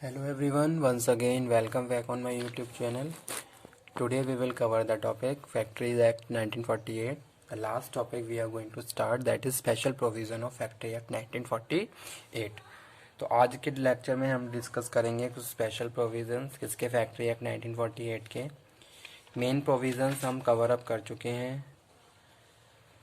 Hello everyone, once again welcome back on my YouTube channel. Today we will cover the topic Factories Act 1948. The last topic we are going to start, that is Special Provision of Factory Act 1948. तो आज के lecture में हम discuss करेंगे कुछ special provisions किसके, factory act 1948 के। Main provisions हम कवर अप कर चुके हैं,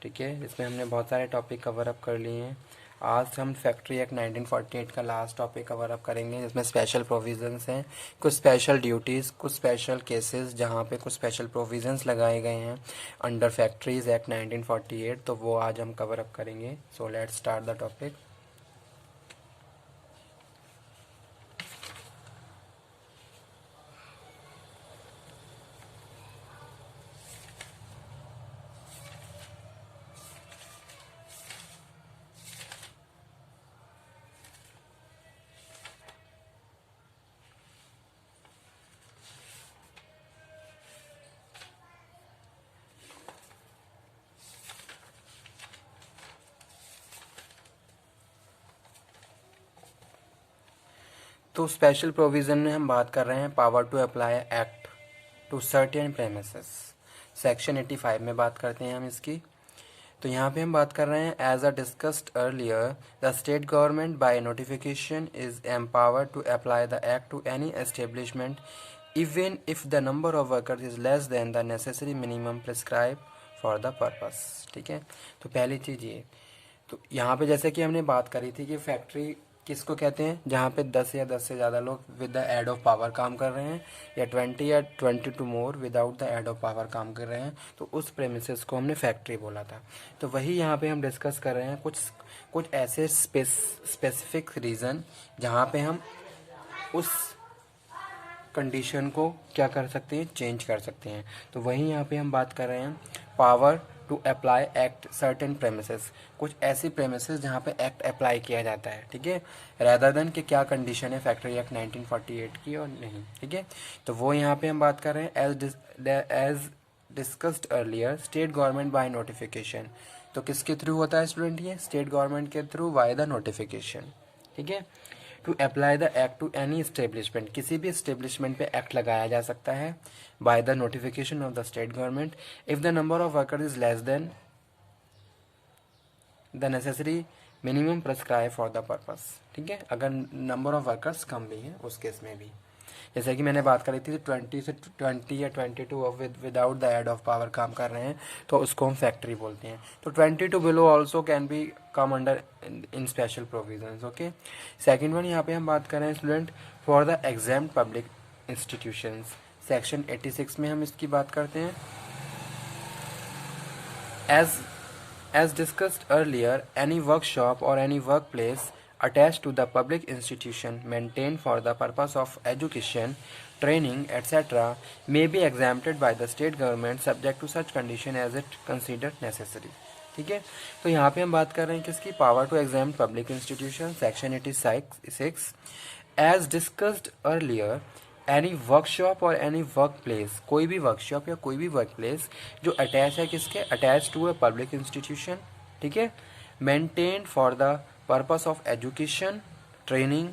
ठीक है। इसमें हमने बहुत सारे टॉपिक कवर अप कर लिए हैं। आज हम फैक्ट्री एक्ट 1948 का लास्ट टॉपिक कवर अप करेंगे, जिसमें स्पेशल प्रोविजंस हैं, कुछ स्पेशल ड्यूटीज़, कुछ स्पेशल केसेस जहाँ पे कुछ स्पेशल प्रोविजंस लगाए गए हैं अंडर फैक्ट्रीज एक्ट 1948, तो वो आज हम कवर अप करेंगे। So let's start the topic. तो स्पेशल प्रोविज़न में हम बात कर रहे हैं power to apply act to certain premises, section 85 में बात करते हैं हम इसकी। तो यहाँ पे हम बात कर रहे हैं as a discussed earlier the state government by notification is empowered to apply the act to any establishment even if the number of workers is less than the necessary minimum prescribe for the purpose, ठीक है। तो पहली चीज़ ये, तो यहाँ पे जैसे कि हमने बात करी थी कि फैक्ट्री किसको कहते हैं, जहाँ पे 10 या 10 से ज़्यादा लोग with the aid of power काम कर रहे हैं, या 20 to more without the aid of power काम कर रहे हैं, तो उस प्रेमिसेस को हमने फैक्ट्री बोला था। तो वही यहाँ पे हम डिस्कस कर रहे हैं कुछ ऐसे स्पेसिफिक रीज़न जहाँ पे हम उस कंडीशन को क्या कर सकते हैं, चेंज कर सकते हैं। तो वहीं यहाँ पे हम बात कर रहे हैं power to apply act certain premises, कुछ ऐसी प्रेमिसेस जहाँ पे एक्ट अप्लाई किया जाता है, ठीक है, रैदर देन कि क्या कंडीशन है फैक्ट्री एक्ट 1948 की और नहीं, ठीक है। तो वो यहाँ पे हम बात कर रहे हैं as discussed earlier state government by notification. तो किसके थ्रू होता है स्टूडेंट, ये स्टेट गवर्नमेंट के थ्रू बाय द नोटिफिकेशन, ठीक है। To apply the act to any establishment, किसी भी इस्टेब्लिशमेंट पे एक्ट लगाया जा सकता है by the notification of the state government if the number of worker is less than the necessary minimum prescribe for the purpose, ठीक है। अगर नंबर ऑफ वर्कर्स कम भी हैं उस केस में भी, जैसे कि मैंने बात करी थी 20 या 22 without the aid of power काम कर रहे हैं, तो उसको हम फैक्ट्री बोलते हैं। तो 22 below also can be come under in special provisions, okay. Second one, यहाँ पे हम बात कर रहे हैं student for the exam public institutions, section 86 में हम इसकी बात करते हैं। As discussed earlier, any workshop or any workplace attached to the public institution maintained for the purpose of education, training, etc. may be exempted by the state government subject to such condition as it considered necessary, ठीक है। तो यहाँ पे हम बात कर रहे हैं किसकी, power to exam public institution, section 86। As discussed earlier any workshop और एनी वर्क प्लेस, कोई भी वर्कशॉप या कोई भी वर्क प्लेस जो अटैच है किसके, attach to a public institution, ठीक है, maintained for the purpose of education, training,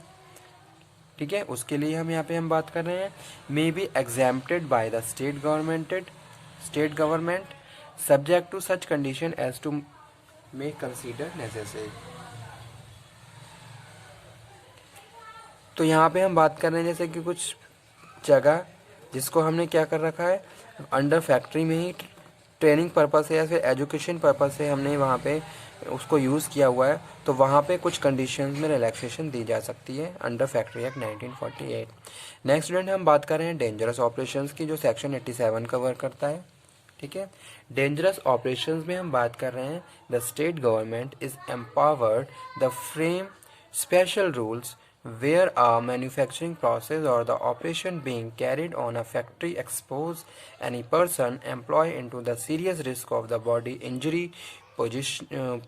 ठीक है, उसके लिए हम यहाँ पे हम बात कर रहे हैं may be exempted by the state government subject to such condition as to may consider necessary. तो यहाँ पे हम बात कर रहे हैं जैसे कि कुछ जगह जिसको हमने क्या कर रखा है, अंडर फैक्ट्री में ही ट्रेनिंग पर्पस से या फिर एजुकेशन पर्पस से हमने वहाँ पे उसको यूज़ किया हुआ है, तो वहाँ पे कुछ कंडीशंस में रिलैक्सेशन दी जा सकती है under factory act 1948। Next student हम बात कर रहे हैं डेंजरस ऑपरेशंस की, जो सेक्शन 87 कवर करता है, ठीक है। डेंजरस ऑपरेशंस में हम बात कर रहे हैं the state government is empowered the frame special rules where a manufacturing process or the operation being carried on a factory expose any person employed into the serious risk of the body injury,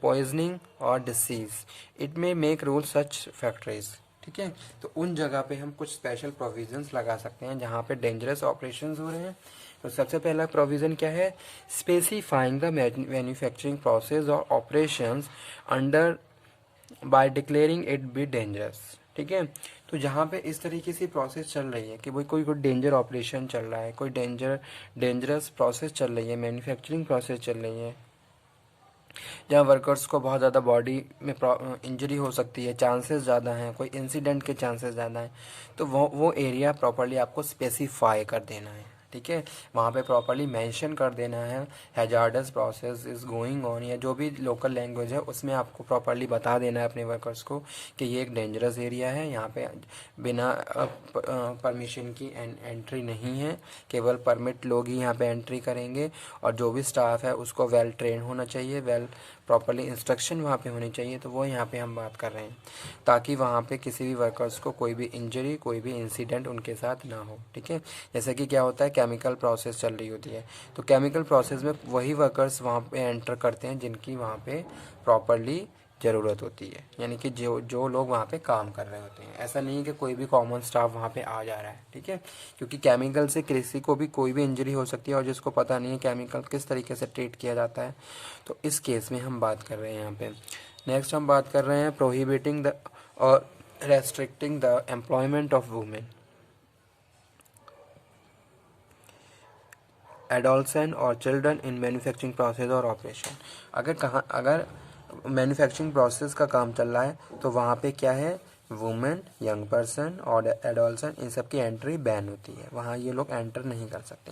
poisoning or disease. It may make rules such factories, ठीक है। तो उन जगह पे हम कुछ special provisions लगा सकते हैं जहाँ पे डेंजरस ऑपरेशंस हो रहे हैं। तो सबसे पहला प्रोविज़न क्या है, स्पेसिफाइंग द मैन्युफैक्चरिंग प्रोसेस और operations under by declaring it be dangerous, ठीक है। तो जहाँ पे इस तरीके से प्रोसेस चल रही है कि भाई कोई डेंजर ऑपरेशन चल रहा है, कोई डेंजरस प्रोसेस चल रही है, मैन्युफैक्चरिंग प्रोसेस चल रही है, जहाँ वर्कर्स को बहुत ज़्यादा बॉडी में इंजरी हो सकती है, चांसेस ज़्यादा हैं, कोई इंसिडेंट के चांसेस ज़्यादा हैं, तो वो एरिया प्रॉपर्ली आपको स्पेसिफाई कर देना है। ठीक है, वहाँ पे प्रॉपर्ली मेंशन कर देना है hazards process is going on, या जो भी लोकल लैंग्वेज है उसमें आपको प्रॉपर्ली बता देना है अपने वर्कर्स को कि ये एक डेंजरस एरिया है, यहाँ पे बिना परमिशन की एंट्री नहीं है, केवल परमिट लोग ही यहाँ पे एंट्री करेंगे, और जो भी स्टाफ है उसको वेल ट्रेन होना चाहिए, वेल प्रॉपर्ली इंस्ट्रक्शन वहाँ पे होनी चाहिए। तो वो यहाँ पे हम बात कर रहे हैं, ताकि वहाँ पे किसी भी वर्कर्स को कोई भी इंजरी, कोई भी इंसिडेंट उनके साथ ना हो। ठीक है, जैसे कि क्या होता है, केमिकल प्रोसेस चल रही होती है, तो केमिकल प्रोसेस में वही वर्कर्स वहाँ पे एंटर करते हैं जिनकी वहाँ पे प्रॉपर्ली ज़रूरत होती है, यानी कि जो जो लोग वहाँ पे काम कर रहे होते हैं। ऐसा नहीं है कि कोई भी कॉमन स्टाफ वहाँ पे आ जा रहा है। ठीक है, क्योंकि केमिकल से किसी को भी कोई भी इंजरी हो सकती है, और जिसको पता नहीं है केमिकल किस तरीके से ट्रीट किया जाता है, तो इस केस में हम बात कर रहे हैं यहाँ पे। नेक्स्ट हम बात कर रहे हैं प्रोहिबिटिंग द और restricting the employment of women, adolescent और चिल्ड्रन इन मैन्युफैक्चरिंग प्रोसेस और ऑपरेशन। अगर मैन्युफैक्चरिंग प्रोसेस का काम चल रहा है तो वहाँ पे क्या है, वुमेन, यंग पर्सन और एडोलसेंट, इन सब की एंट्री बैन होती है, वहाँ ये लोग एंटर नहीं कर सकते।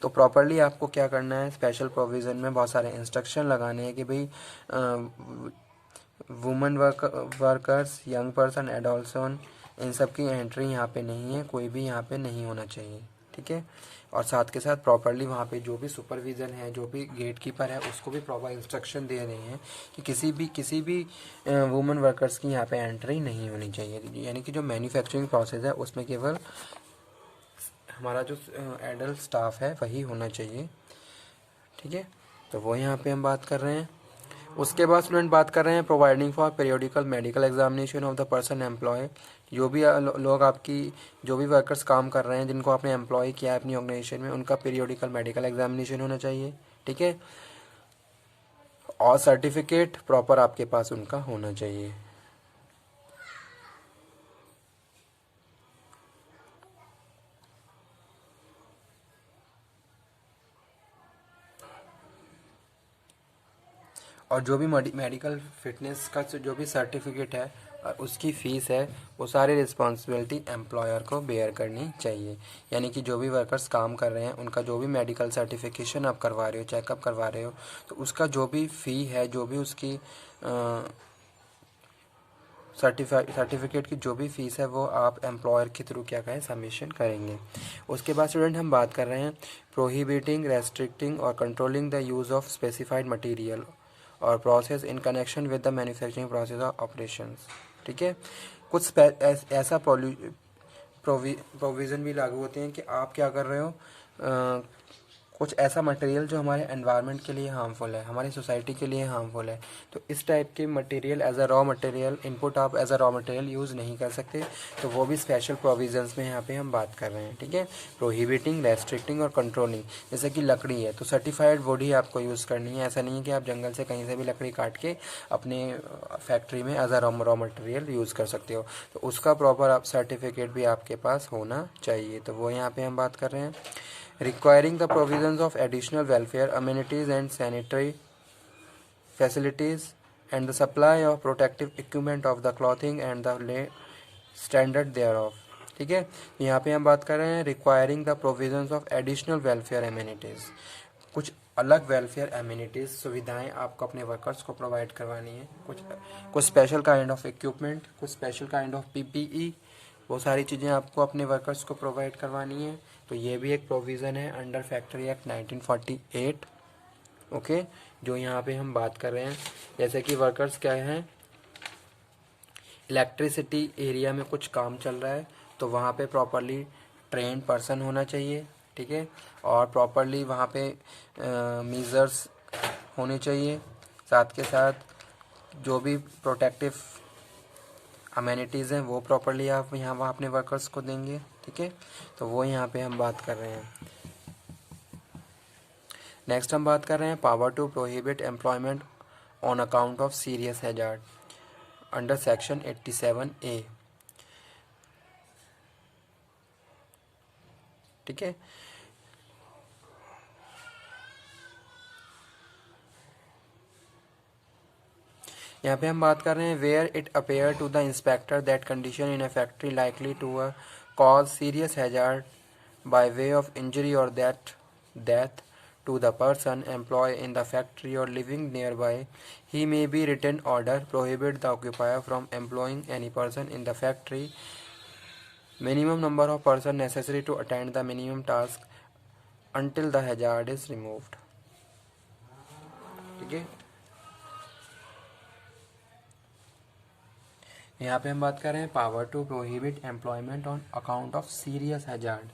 तो प्रॉपर्ली आपको क्या करना है, स्पेशल प्रोविज़न में बहुत सारे इंस्ट्रक्शन लगाने हैं कि भाई women workers, young person, adolescent, इन सब की एंट्री यहाँ पे नहीं है, कोई भी यहाँ पे नहीं होना चाहिए। ठीक है, और साथ के साथ प्रॉपर्ली वहाँ पे जो भी सुपरविज़न है, जो भी गेट कीपर है, उसको भी प्रॉपर इंस्ट्रक्शन दे रहे हैं कि किसी भी वुमेन वर्कर्स की यहाँ पे एंट्री नहीं होनी चाहिए। यानी कि जो मैन्युफैक्चरिंग प्रोसेस है उसमें केवल हमारा जो एडल्ट स्टाफ है वही होना चाहिए। ठीक है, तो वो यहाँ पे हम बात कर रहे हैं। उसके बाद स्टूडेंट बात कर रहे हैं providing for periodical medical examination of the person employ. जो भी लोग आपकी, जो भी वर्कर्स काम कर रहे हैं जिनको आपने एम्प्लॉय किया है अपनी ऑर्गेनाइजेशन में, उनका पीरियोडिकल मेडिकल एग्जामिनेशन होना चाहिए। ठीक है, और सर्टिफिकेट प्रॉपर आपके पास उनका होना चाहिए। और जो भी मेडिकल फिटनेस का जो भी सर्टिफिकेट है उसकी फ़ीस है, वो सारी रिस्पॉन्सिबिलिटी एम्प्लॉयर को बेयर करनी चाहिए। यानी कि जो भी वर्कर्स काम कर रहे हैं उनका जो भी मेडिकल सर्टिफिकेशन आप करवा रहे हो, चेकअप करवा रहे हो, तो उसका जो भी फ़ी है, जो भी उसकी सर्टिफिकेट की जो भी फ़ीस है, वो आप एम्प्लॉयर के थ्रू क्या कहें, सबमिशन करेंगे। उसके बाद स्टूडेंट हम बात कर रहे हैं प्रोहिबिटिंग, रेस्ट्रिक्टिंग और controlling the use of specified material और process in connection with the manufacturing process और ऑपरेशंस। ठीक है, कुछ ऐसा प्रोविज़न भी लागू होते हैं कि आप क्या कर रहे हो, कुछ ऐसा मटेरियल जो हमारे एनवायरनमेंट के लिए हार्मफुल है, हमारी सोसाइटी के लिए हार्मफुल है, तो इस टाइप के material as a raw material input आप as a raw material use नहीं कर सकते। तो वो भी स्पेशल प्रोविजंस में यहाँ पे हम बात कर रहे हैं। ठीक है, प्रोहिबिटिंग, रेस्ट्रिक्टिंग और कंट्रोलिंग। जैसे कि लकड़ी है तो सर्टिफाइड वुड ही आपको यूज़ करनी है, ऐसा नहीं है कि आप जंगल से कहीं से भी लकड़ी काट के अपने फैक्ट्री में as a raw material use कर सकते हो, तो उसका प्रॉपर आप सर्टिफिकेट भी आपके पास होना चाहिए। तो वो यहाँ पे हम बात कर रहे हैं requiring the provisions of additional welfare amenities and sanitary facilities and the supply of protective equipment of the clothing and the standard thereof। ठीक है, यहाँ पे हम बात कर रहे हैं requiring the provisions of additional welfare amenities. कुछ अलग वेलफेयर एमिनिटीज़, सुविधाएं आपको अपने वर्कर्स को प्रोवाइड करवानी है, कुछ स्पेशल काइंड ऑफ इक्विपमेंट, कुछ स्पेशल काइंड ऑफ पीपीई, वो सारी चीज़ें आपको अपने वर्कर्स को प्रोवाइड करवानी है। तो ये भी एक प्रोविज़न है अंडर फैक्ट्री एक्ट 1948। ओके, जो यहाँ पे हम बात कर रहे हैं, जैसे कि वर्कर्स क्या हैं, इलेक्ट्रिसिटी एरिया में कुछ काम चल रहा है तो वहाँ पे प्रॉपरली ट्रेन्ड पर्सन होना चाहिए। ठीक है, और प्रॉपरली वहाँ पे मीज़र्स होने चाहिए, साथ के साथ जो भी प्रोटेक्टिव अमेनिटीज़ हैं वो प्रॉपरली आप यहाँ वहाँ अपने वर्कर्स को देंगे। ठीक है, तो वो यहाँ पे हम बात कर रहे हैं। नेक्स्ट हम बात कर रहे हैं power to prohibit employment on account of serious hazard under section 87A। ठीक है। यहाँ पे हम बात कर रहे हैं where it appear to the inspector that condition in a factory likely to cause serious hazard by way of injury और death to the person employed in the factory or living nearby, he may be written order prohibit the occupier from employing any person in the factory. Minimum number of person necessary to attend the minimum task until the hazard is removed. ठीक है। यहाँ पे हम बात कर रहे हैं power to prohibit employment on account of serious hazard.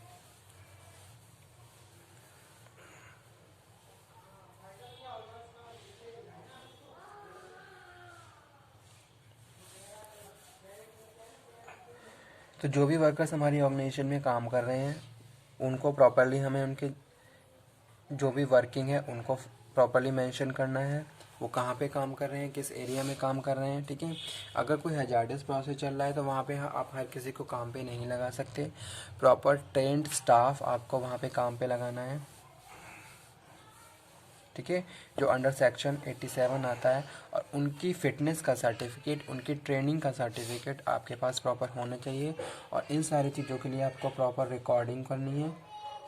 तो जो भी वर्कर्स हमारी ऑर्गेनाइजेशन में काम कर रहे हैं उनको प्रॉपरली हमें उनके जो भी वर्किंग है उनको प्रॉपरली मेंशन करना है, वो कहाँ पे काम कर रहे हैं, किस एरिया में काम कर रहे हैं। ठीक है। अगर कोई हैजार्डस प्रोसेस चल रहा है तो वहाँ पे आप हर किसी को काम पे नहीं लगा सकते। प्रॉपर ट्रेंड स्टाफ आपको वहाँ पे काम पे लगाना है। ठीक है। जो अंडर सेक्शन 87 आता है, और उनकी फिटनेस का सर्टिफिकेट, उनकी ट्रेनिंग का सर्टिफिकेट आपके पास प्रॉपर होना चाहिए। और इन सारी चीज़ों के लिए आपको प्रॉपर रिकॉर्डिंग करनी है।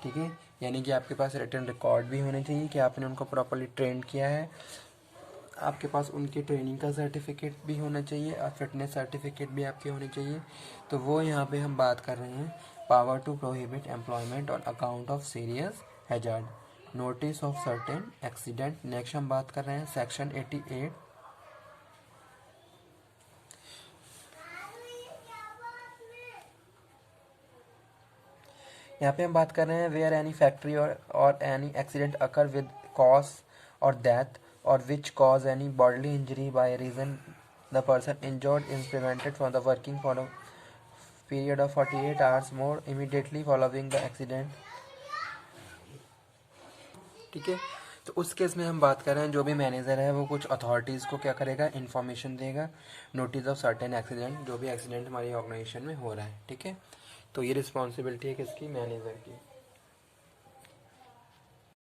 ठीक है। यानी कि आपके पास रिटन रिकॉर्ड भी होने चाहिए कि आपने उनको प्रॉपरली ट्रेन किया है। आपके पास उनकी ट्रेनिंग का सर्टिफिकेट भी होना चाहिए और फिटनेस सर्टिफिकेट भी आपके होने चाहिए। तो वो यहाँ पे हम बात कर रहे हैं power to prohibit employment on account of serious hazard, notice of certain accident. Next हम बात कर रहे हैं सेक्शन 88। यहाँ पे हम बात कर रहे हैं वेयर एनी फैक्ट्री और any accident occur with cause और डेथ और which cause any bodily injury by reason the person injured is prevented from the working for a period of 48 hours more immediately following the accident. ठीक है। तो उस case में हम बात कर रहे हैं जो भी मैनेजर है वो कुछ अथॉरिटीज़ को क्या करेगा, इन्फॉर्मेशन देगा, नोटिस ऑफ सर्टेन एक्सीडेंट, जो भी एक्सीडेंट हमारी ऑर्गेनाइजेशन में हो रहा है। ठीक है। तो ये रिस्पॉन्सिबिलिटी है किसकी, मैनेजर की।